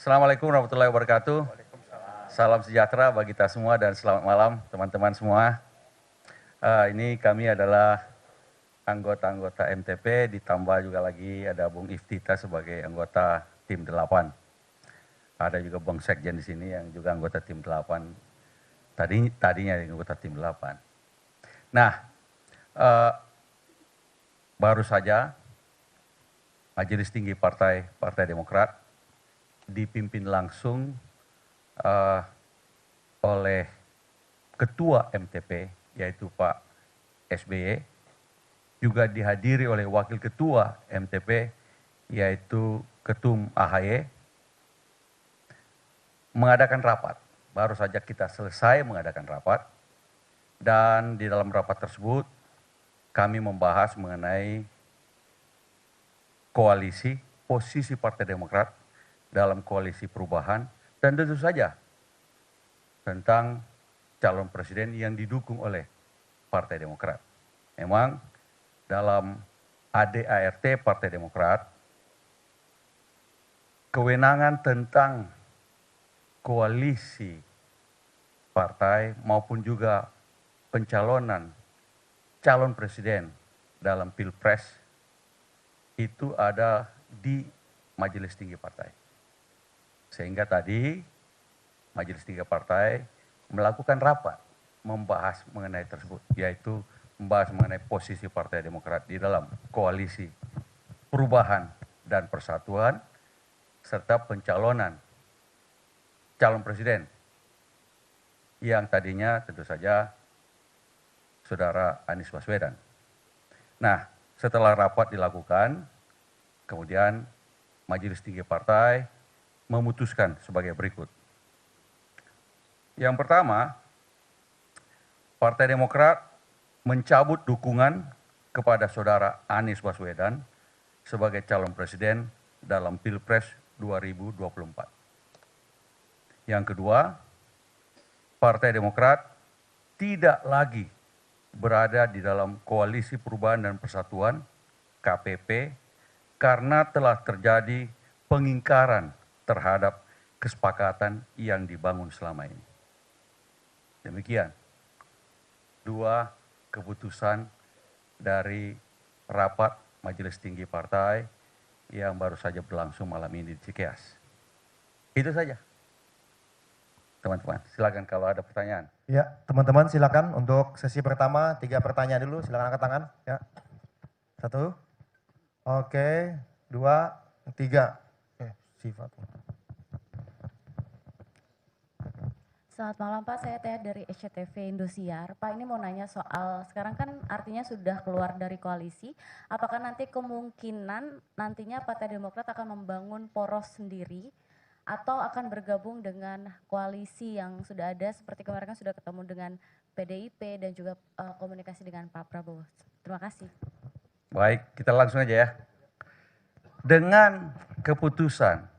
Assalamualaikum warahmatullahi wabarakatuh. Salam sejahtera bagi kita semua dan selamat malam teman-teman semua. Ini kami adalah anggota-anggota MTP, ditambah juga lagi ada Bung Iftita sebagai anggota tim 8. Ada juga Bang Sekjen di sini yang juga anggota tim 8. Tadinya anggota tim 8. Nah, baru saja Majelis Tinggi Partai Demokrat dipimpin langsung oleh Ketua MTP, yaitu Pak SBY, juga dihadiri oleh Wakil Ketua MTP, yaitu Ketum AHY, mengadakan rapat. Baru saja kita selesai mengadakan rapat, dan di dalam rapat tersebut kami membahas mengenai koalisi, posisi Partai Demokrat dalam koalisi perubahan, dan tentu saja tentang calon presiden yang didukung oleh Partai Demokrat. Memang dalam ADART Partai Demokrat, kewenangan tentang koalisi partai maupun juga pencalonan calon presiden dalam Pilpres itu ada di Majelis Tinggi Partai. Sehingga tadi Majelis Tinggi Partai melakukan rapat membahas mengenai tersebut, yaitu membahas mengenai posisi Partai Demokrat di dalam koalisi perubahan dan persatuan serta pencalonan calon presiden yang tadinya tentu saja Saudara Anies Baswedan. Nah, setelah rapat dilakukan, kemudian Majelis Tinggi Partai memutuskan sebagai berikut. Yang pertama, Partai Demokrat mencabut dukungan kepada Saudara Anies Baswedan sebagai calon presiden dalam Pilpres 2024. Yang kedua, Partai Demokrat tidak lagi berada di dalam Koalisi Perubahan dan Persatuan KPP karena telah terjadi pengingkaran terhadap kesepakatan yang dibangun selama ini. Demikian dua keputusan dari rapat Majelis Tinggi Partai yang baru saja berlangsung malam ini di Cikeas. Itu saja. Teman-teman, silakan kalau ada pertanyaan. Ya, teman-teman silakan untuk sesi pertama 3 pertanyaan dulu, silakan angkat tangan. Ya, 1, oke, 2, 3. Sifat. Selamat malam Pak, saya Tia dari SCTV Indosiar. Pak, ini mau nanya soal, sekarang kan artinya sudah keluar dari koalisi, apakah nanti kemungkinan nantinya Partai Demokrat akan membangun poros sendiri, atau akan bergabung dengan koalisi yang sudah ada, seperti kemarin kan sudah ketemu dengan PDIP dan juga komunikasi dengan Pak Prabowo. Terima kasih. Baik, kita langsung aja ya. Dengan keputusan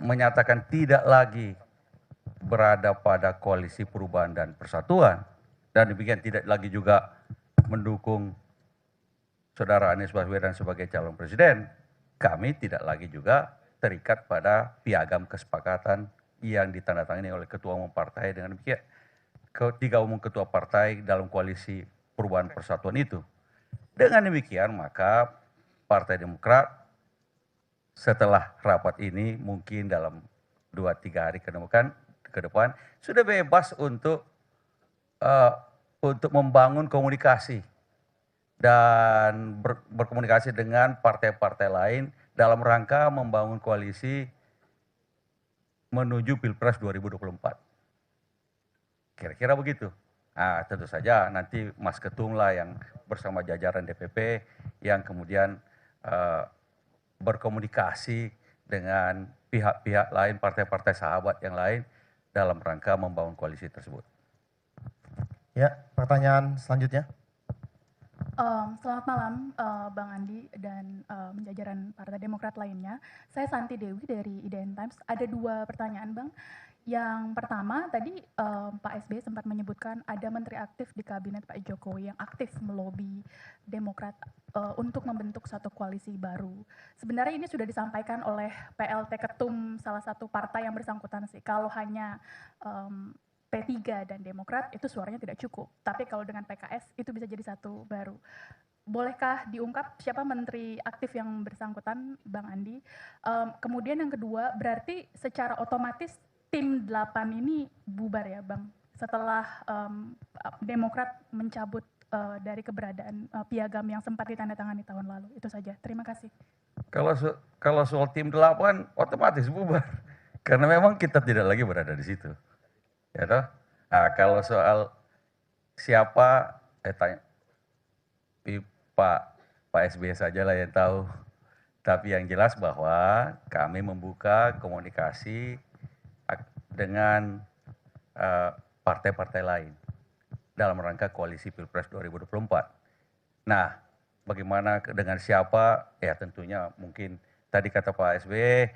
menyatakan tidak lagi berada pada koalisi perubahan dan persatuan, dan demikian tidak lagi juga mendukung Saudara Anies Baswedan sebagai calon presiden, kami tidak lagi juga terikat pada piagam kesepakatan yang ditandatangani oleh Ketua Umum Partai. Dengan demikian, ketiga umum ketua partai dalam koalisi perubahan persatuan itu. Dengan demikian, maka Partai Demokrat setelah rapat ini mungkin dalam 2-3 hari ke depan sudah bebas untuk membangun komunikasi dan berkomunikasi dengan partai-partai lain dalam rangka membangun koalisi menuju Pilpres 2024. Kira-kira begitu. Nah, tentu saja nanti Mas Ketum lah yang bersama jajaran DPP yang kemudian berkomunikasi dengan pihak-pihak lain, partai-partai sahabat yang lain dalam rangka membangun koalisi tersebut. Ya, pertanyaan selanjutnya. Selamat malam Bang Andi dan jajaran Partai Demokrat lainnya. Saya Santi Dewi dari IDN Times. Ada 2 pertanyaan Bang. Yang pertama tadi Pak SBY sempat menyebutkan ada menteri aktif di kabinet Pak Jokowi yang aktif melobi Demokrat untuk membentuk satu koalisi baru. Sebenarnya ini sudah disampaikan oleh PLT Ketum salah satu partai yang bersangkutan sih. Kalau hanya P3 dan Demokrat itu suaranya tidak cukup. Tapi kalau dengan PKS itu bisa jadi satu baru. Bolehkah diungkap siapa menteri aktif yang bersangkutan, Bang Andi? Kemudian yang kedua, berarti secara otomatis tim 8 ini bubar ya, Bang? Setelah Demokrat mencabut dari keberadaan piagam yang sempat ditandatangani tahun lalu. Itu saja. Terima kasih. Kalau soal tim 8 otomatis bubar. Karena memang kita tidak lagi berada di situ. Ya toh? Nah, kalau soal siapa, tanya Pak SBY saja lah yang tahu. Tapi yang jelas bahwa kami membuka komunikasi dengan partai-partai lain dalam rangka koalisi Pilpres 2024. Nah, bagaimana dengan siapa? Ya tentunya mungkin tadi kata Pak SBY,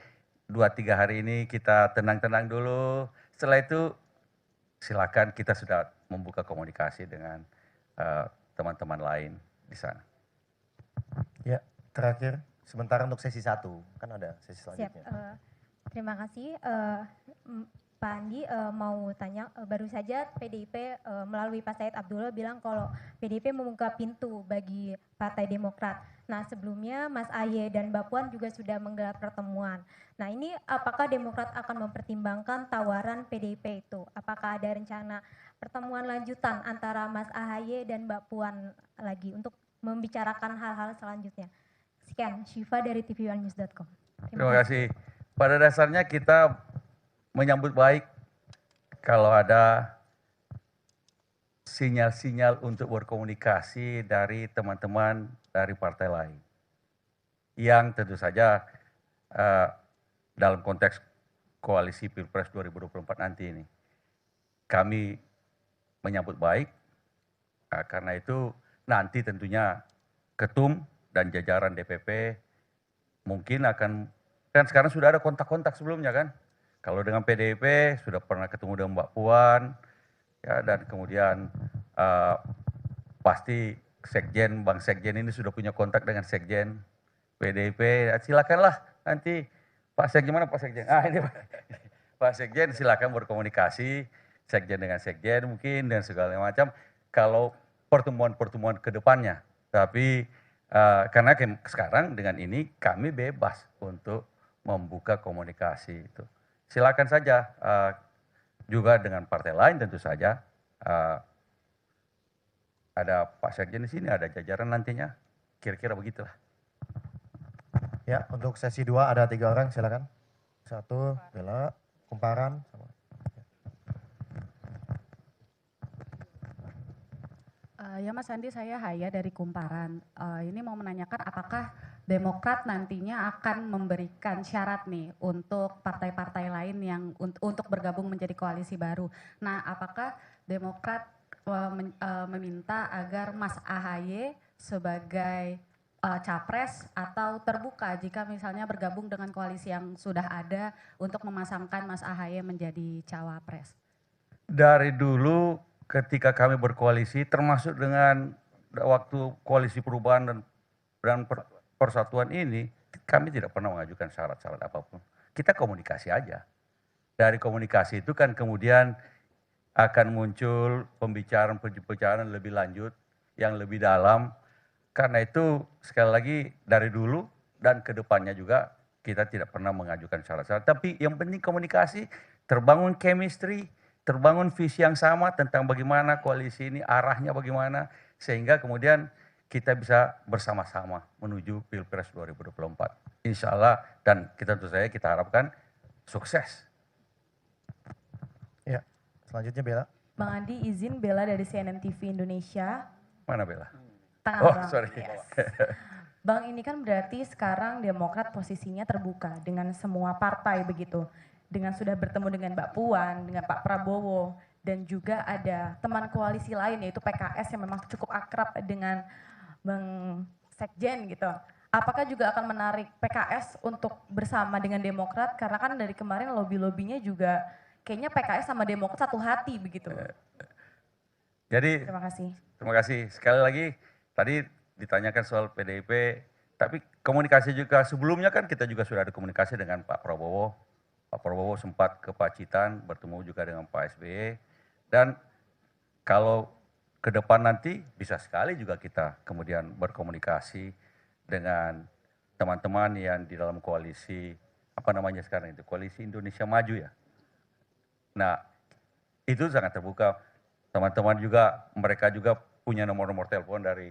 2-3 hari ini kita tenang-tenang dulu. Setelah itu silakan, kita sudah membuka komunikasi dengan teman-teman lain di sana. Ya, terakhir sebentar untuk sesi 1, kan ada sesi Siap. selanjutnya. Terima kasih. Pak Andi mau tanya, baru saja PDIP melalui Pak Said Abdullah bilang kalau PDIP membuka pintu bagi Partai Demokrat. Nah sebelumnya Mas Ahy dan Mbak Puan juga sudah menggelar pertemuan. Nah ini apakah Demokrat akan mempertimbangkan tawaran PDIP itu? Apakah ada rencana pertemuan lanjutan antara Mas Ahy dan Mbak Puan lagi untuk membicarakan hal-hal selanjutnya? Sekian, Syifa dari tv1news.com. Terima kasih. Pada dasarnya kita menyambut baik kalau ada sinyal-sinyal untuk berkomunikasi dari teman-teman dari partai lain. Yang tentu saja dalam konteks koalisi Pilpres 2024 nanti ini. Kami menyambut baik, karena itu nanti tentunya Ketum dan jajaran DPP mungkin akan, kan sekarang sudah ada kontak-kontak sebelumnya kan. Kalau dengan PDIP sudah pernah ketemu dengan Mbak Puan, ya, dan kemudian pasti Sekjen, Bang Sekjen ini sudah punya kontak dengan Sekjen PDIP. Ya, silakanlah nanti Pak Sekjen, mana Pak Sekjen? Ini Pak Sekjen, silakan berkomunikasi Sekjen dengan Sekjen mungkin dan segala macam. Kalau pertemuan-pertemuan ke depannya, tapi karena sekarang dengan ini kami bebas untuk membuka komunikasi itu. Silakan saja juga dengan partai lain tentu saja. Ada Pak Sekjen di sini, ada jajaran nantinya. Kira-kira begitulah. Ya, untuk sesi 2 ada 3 orang, silakan. 1, Bella, Kumparan, sama. Ya Mas Andi, saya Haya dari Kumparan. Ini mau menanyakan apakah Demokrat nantinya akan memberikan syarat nih untuk partai-partai lain yang untuk bergabung menjadi koalisi baru. Nah, apakah Demokrat meminta agar Mas AHY sebagai capres atau terbuka jika misalnya bergabung dengan koalisi yang sudah ada untuk memasangkan Mas AHY menjadi cawapres? Dari dulu ketika kami berkoalisi, termasuk dengan waktu koalisi perubahan dan persatuan ini, kami tidak pernah mengajukan syarat-syarat apapun. Kita komunikasi aja. Dari komunikasi itu kan kemudian akan muncul pembicaraan lebih lanjut, yang lebih dalam. Karena itu sekali lagi dari dulu dan kedepannya juga kita tidak pernah mengajukan syarat-syarat. Tapi yang penting komunikasi, terbangun chemistry, terbangun visi yang sama tentang bagaimana koalisi ini, arahnya bagaimana, sehingga kemudian kita bisa bersama-sama menuju Pilpres 2024. Insya Allah, dan tentu saja kita harapkan sukses. Ya, selanjutnya Bella. Bang Andi, izin Bella dari CNN TV Indonesia. Mana Bella? Tengah, Oh, Bang. sorry. Yes. Bang, ini kan berarti sekarang Demokrat posisinya terbuka dengan semua partai begitu. Dengan sudah bertemu dengan Mbak Puan, dengan Pak Prabowo, dan juga ada teman koalisi lain yaitu PKS yang memang cukup akrab dengan Bang Sekjen gitu. Apakah juga akan menarik PKS untuk bersama dengan Demokrat? Karena kan dari kemarin lobby-lobbynya juga kayaknya PKS sama Demokrat satu hati begitu. Jadi Terima kasih. terima kasih. Sekali lagi tadi ditanyakan soal PDIP, tapi komunikasi juga sebelumnya kan kita juga sudah ada komunikasi dengan Pak Prabowo. Pak Prabowo sempat ke Pacitan bertemu juga dengan Pak SBY, dan kalau ke depan nanti bisa sekali juga kita kemudian berkomunikasi dengan teman-teman yang di dalam koalisi, apa namanya sekarang itu, Koalisi Indonesia Maju ya. Nah, itu sangat terbuka. Teman-teman juga, mereka juga punya nomor-nomor telepon dari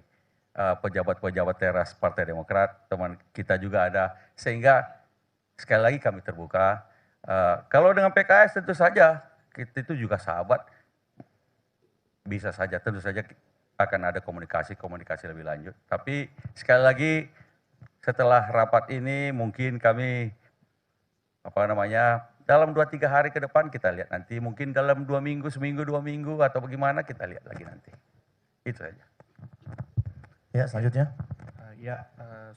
pejabat-pejabat teras Partai Demokrat, teman kita juga ada, sehingga sekali lagi kami terbuka. Kalau dengan PKS tentu saja, kita itu juga sahabat, bisa saja, tentu saja akan ada komunikasi lebih lanjut. Tapi sekali lagi, setelah rapat ini mungkin kami, dalam 2-3 hari ke depan kita lihat nanti, mungkin dalam 2 minggu, seminggu, 2 minggu, atau bagaimana kita lihat lagi nanti. Itu saja. Ya, selanjutnya.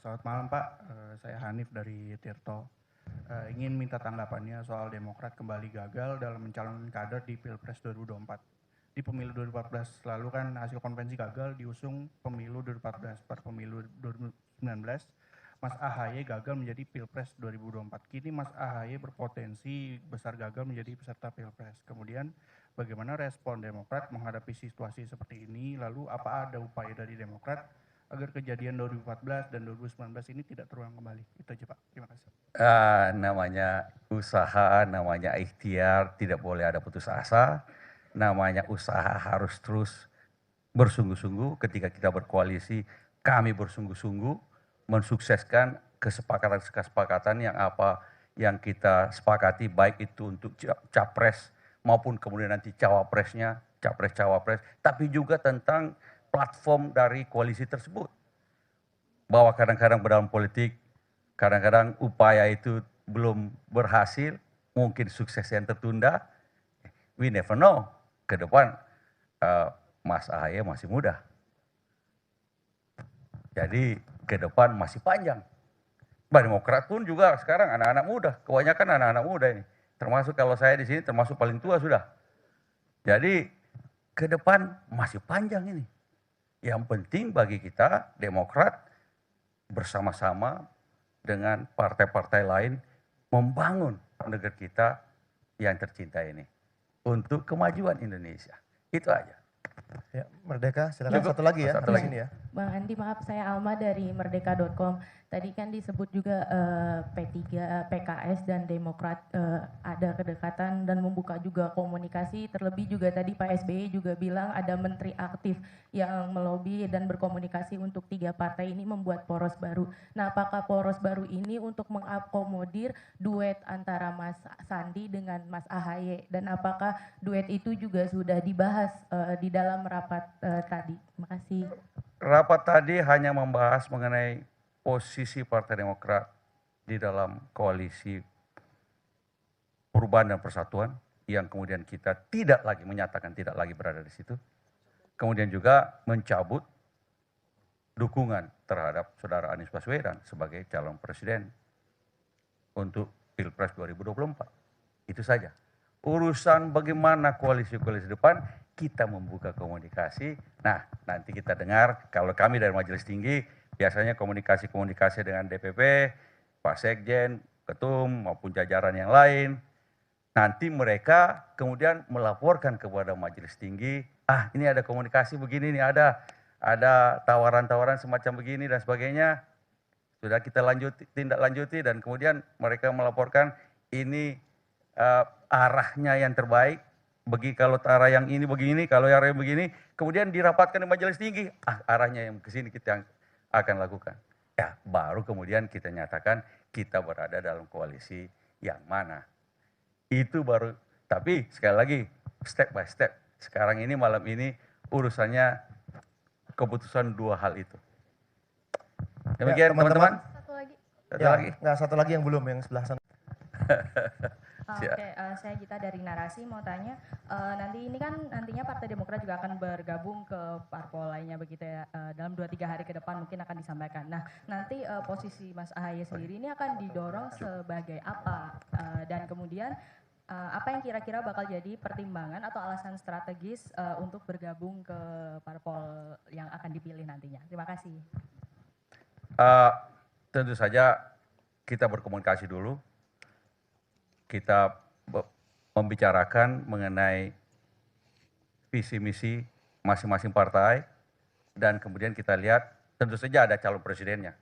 Selamat malam Pak, saya Hanif dari Tirto. Ingin minta tanggapannya soal Demokrat kembali gagal dalam mencalonkan kader di Pilpres 2024. Di pemilu 2014 lalu kan hasil konvensi gagal, diusung pemilu 2014. Per pemilu 2019, Mas AHY gagal menjadi Pilpres 2024. Kini Mas AHY berpotensi besar gagal menjadi peserta Pilpres. Kemudian bagaimana respon Demokrat menghadapi situasi seperti ini? Lalu apa ada upaya dari Demokrat agar kejadian 2014 dan 2019 ini tidak terulang kembali? Itu aja Pak, terima kasih. Namanya usaha, namanya ikhtiar, tidak boleh ada putus asa. Namanya usaha harus terus bersungguh-sungguh. Ketika kita berkoalisi, kami bersungguh-sungguh mensukseskan kesepakatan yang apa yang kita sepakati, baik itu untuk capres maupun kemudian nanti cawapresnya, capres-cawapres, tapi juga tentang platform dari koalisi tersebut. Bahwa kadang-kadang dalam politik, kadang-kadang upaya itu belum berhasil, mungkin sukses yang tertunda. We never know, ke depan Mas AHY masih muda. Jadi ke depan masih panjang. Demokrat pun juga sekarang anak-anak muda, kebanyakan anak-anak muda ini. Termasuk kalau saya di sini termasuk paling tua sudah. Jadi ke depan masih panjang ini. Yang penting bagi kita Demokrat bersama-sama dengan partai-partai lain membangun negara kita yang tercinta ini untuk kemajuan Indonesia. Itu aja. Ya, Merdeka, silakan Cukup. satu lagi ya. Satu Di lagi. sini ya. Bang Andi, maaf saya Alma dari merdeka.com. Tadi kan disebut juga P3, PKS dan Demokrat ada kedekatan dan membuka juga komunikasi. Terlebih juga tadi Pak SBY juga bilang ada menteri aktif yang melobi dan berkomunikasi untuk 3 partai ini membuat poros baru. Nah, apakah poros baru ini untuk mengakomodir duet antara Mas Sandi dengan Mas AHY? Dan apakah duet itu juga sudah dibahas di dalam rapat tadi? Terima kasih. Rapat tadi hanya membahas mengenai posisi Partai Demokrat di dalam koalisi Perubahan dan Persatuan yang kemudian kita tidak lagi menyatakan tidak lagi berada di situ. Kemudian juga mencabut dukungan terhadap Saudara Anies Baswedan sebagai calon presiden untuk Pilpres 2024. Itu saja. Urusan bagaimana koalisi-koalisi depan, kita membuka komunikasi. Nah, nanti kita dengar, kalau kami dari Majelis Tinggi, biasanya komunikasi-komunikasi dengan DPP, Pak Sekjen, Ketum, maupun jajaran yang lain. Nanti mereka kemudian melaporkan kepada Majelis Tinggi, ini ada komunikasi begini nih, ada tawaran-tawaran semacam begini dan sebagainya. Sudah kita tindak lanjuti dan kemudian mereka melaporkan ini arahnya yang terbaik, kalau arah yang ini begini, kalau arah yang begini, kemudian dirapatkan di Majelis Tinggi, arahnya yang ke sini kita yang akan lakukan. Ya, baru kemudian kita nyatakan kita berada dalam koalisi yang mana. Itu baru, tapi sekali lagi step by step. Sekarang ini malam ini urusannya keputusan 2 hal itu. Demikian teman-teman. Satu lagi. Satu lagi yang belum, yang sebelah sana. Oke, saya Gita dari Narasi mau tanya, nanti ini kan nantinya Partai Demokrat juga akan bergabung ke parpol lainnya begitu ya, dalam 2-3 hari ke depan mungkin akan disampaikan. Nah, nanti posisi Mas AHY sendiri ini akan didorong sebagai apa? Dan kemudian apa yang kira-kira bakal jadi pertimbangan atau alasan strategis untuk bergabung ke parpol yang akan dipilih nantinya? Terima kasih. Tentu saja kita berkomunikasi dulu, kita membicarakan mengenai visi misi masing-masing partai, dan kemudian kita lihat tentu saja ada calon presidennya.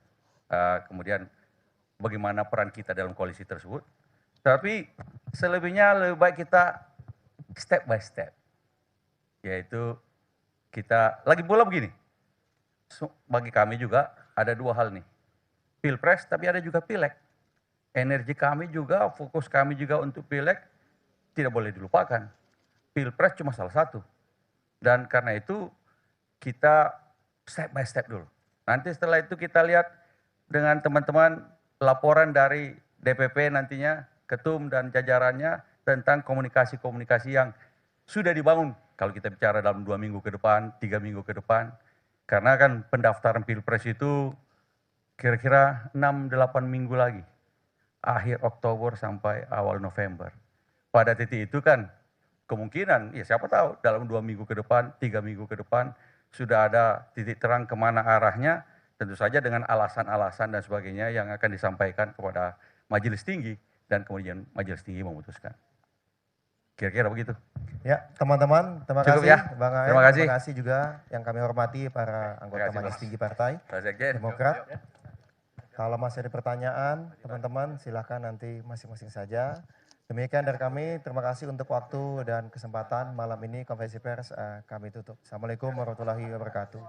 Kemudian bagaimana peran kita dalam koalisi tersebut. Tapi selebihnya lebih baik kita step by step. Yaitu kita, lagi pula begini, bagi kami juga ada dua hal nih. Pilpres tapi ada juga pileg. Energi kami juga, fokus kami juga untuk pileg tidak boleh dilupakan. Pilpres cuma salah satu. Dan karena itu kita step by step dulu. Nanti setelah itu kita lihat dengan teman-teman laporan dari DPP nantinya, ketum dan jajarannya tentang komunikasi-komunikasi yang sudah dibangun. Kalau kita bicara dalam 2 minggu ke depan, 3 minggu ke depan. Karena kan pendaftaran Pilpres itu kira-kira 6-8 minggu lagi. Akhir Oktober sampai awal November. Pada titik itu kan kemungkinan, ya siapa tahu dalam 2 minggu ke depan, 3 minggu ke depan, sudah ada titik terang kemana arahnya, tentu saja dengan alasan-alasan dan sebagainya yang akan disampaikan kepada majelis tinggi, dan kemudian majelis tinggi memutuskan. Kira-kira begitu. Ya, teman-teman, terima Cukup kasih ya. Bang Aeng. Terima kasih. Terima kasih juga yang kami hormati para anggota kasih, majelis Mas. tinggi partai Pak Sekjen. Demokrat. Kalau masih ada pertanyaan, teman-teman silahkan nanti masing-masing saja. Demikian dari kami, terima kasih untuk waktu dan kesempatan malam ini konferensi pers kami tutup. Assalamualaikum warahmatullahi wabarakatuh.